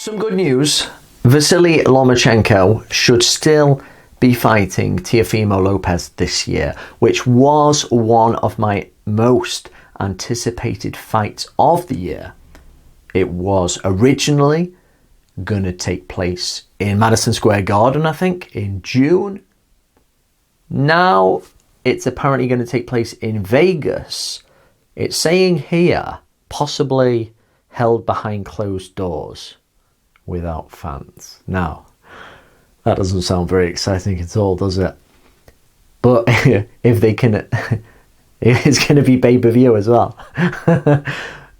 Some good news. Vasyl Lomachenko should still be fighting Teofimo Lopez this year, which was one of my most anticipated fights of the year. It was originally going to take place in Madison Square Garden, I think, in June. Now it's apparently going to take place in Vegas. It's saying here, possibly held behind closed doors without fans. Now, that doesn't sound very exciting at all, does it? But if they can, it's going to be pay-per-view as well.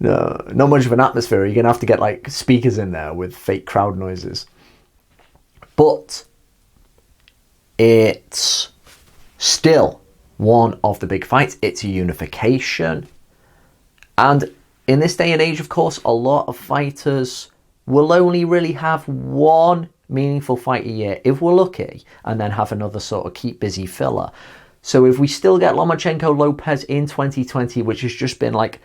No, not much of an atmosphere. You're going to have to get like speakers in there with fake crowd noises. But it's still one of the big fights. It's a unification. And in this day and age, of course, a lot of fighters will only really have one meaningful fight a year, if we're lucky, and then have another sort of keep busy filler. So if we still get Lomachenko Lopez in 2020, which has just been like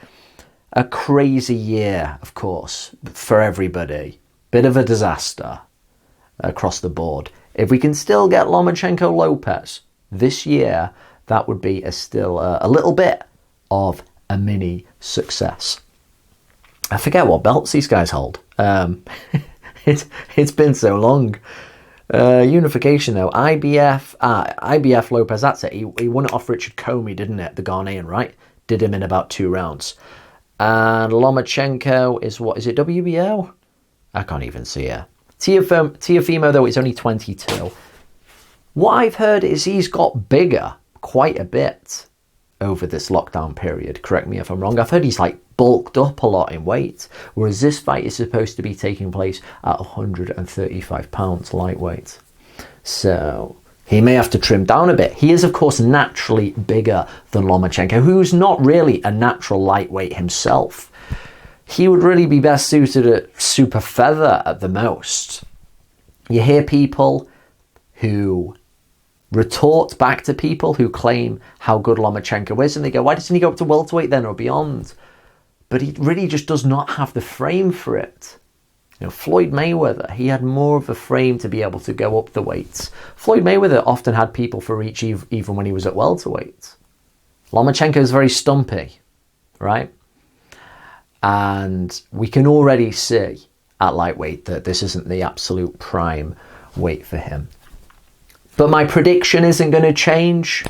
a crazy year, of course, for everybody, bit of a disaster across the board. If we can still get Lomachenko Lopez this year, that would be still a little bit of a mini success. I forget what belts these guys hold. It's been so long. Unification though, IBF Lopez, that's it. He won it off Richard Comey, didn't it? The Ghanaian, right? Did him in about 2 rounds. And Lomachenko is what? Is it WBO? I can't even see it. Teofimo though, is only 22. What I've heard is he's got bigger quite a bit over this lockdown period. Correct me if I'm wrong. I've heard he's like bulked up a lot in weight, whereas this fight is supposed to be taking place at 135 pounds lightweight. So he may have to trim down a bit. He is, of course, naturally bigger than Lomachenko, who's not really a natural lightweight himself. He would really be best suited at super feather at the most. You hear people who retort back to people who claim how good Lomachenko is, and they go, why doesn't he go up to welterweight then or beyond? But he really just does not have the frame for it. You know, Floyd Mayweather, he had more of a frame to be able to go up the weights. Floyd Mayweather often had people for reach even when he was at welterweight. Lomachenko is very stumpy, right? And we can already see at lightweight that this isn't the absolute prime weight for him. But my prediction isn't going to change.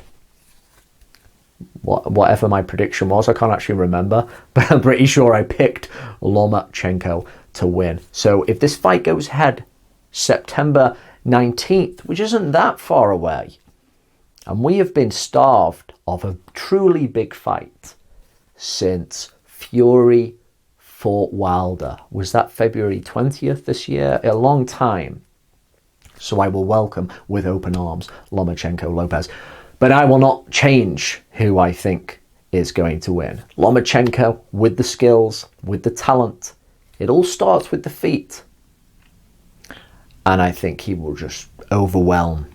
Whatever my prediction was, I can't actually remember, but I'm pretty sure I picked Lomachenko to win. So if this fight goes ahead September 19th, which isn't that far away, and we have been starved of a truly big fight since Fury fought Wilder. Was that February 20th this year? A long time. So I will welcome with open arms Lomachenko Lopez. But I will not change who I think is going to win. Lomachenko with the skills, with the talent. It all starts with the feet. And I think he will just overwhelm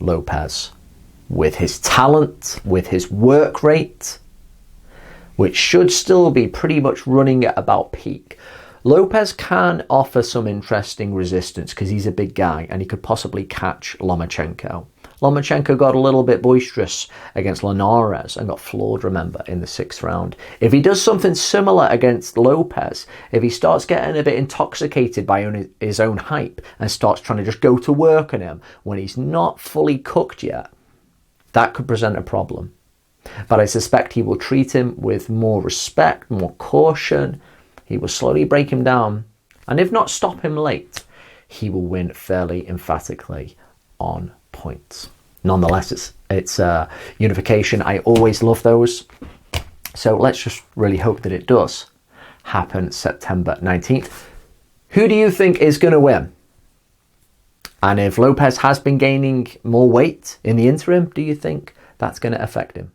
Lopez with his talent, with his work rate, which should still be pretty much running at about peak. Lopez can offer some interesting resistance because he's a big guy and he could possibly catch Lomachenko. Lomachenko got a little bit boisterous against Linares and got floored, remember, in the 6th round. If he does something similar against Lopez, if he starts getting a bit intoxicated by his own hype and starts trying to just go to work on him when he's not fully cooked yet, that could present a problem. But I suspect he will treat him with more respect, more caution. He will slowly break him down, and if not stop him late, he will win fairly emphatically on points. Nonetheless, it's unification. I always love those. So let's just really hope that it does happen September 19th. Who do you think is going to win? And if Lopez has been gaining more weight in the interim, do you think that's going to affect him?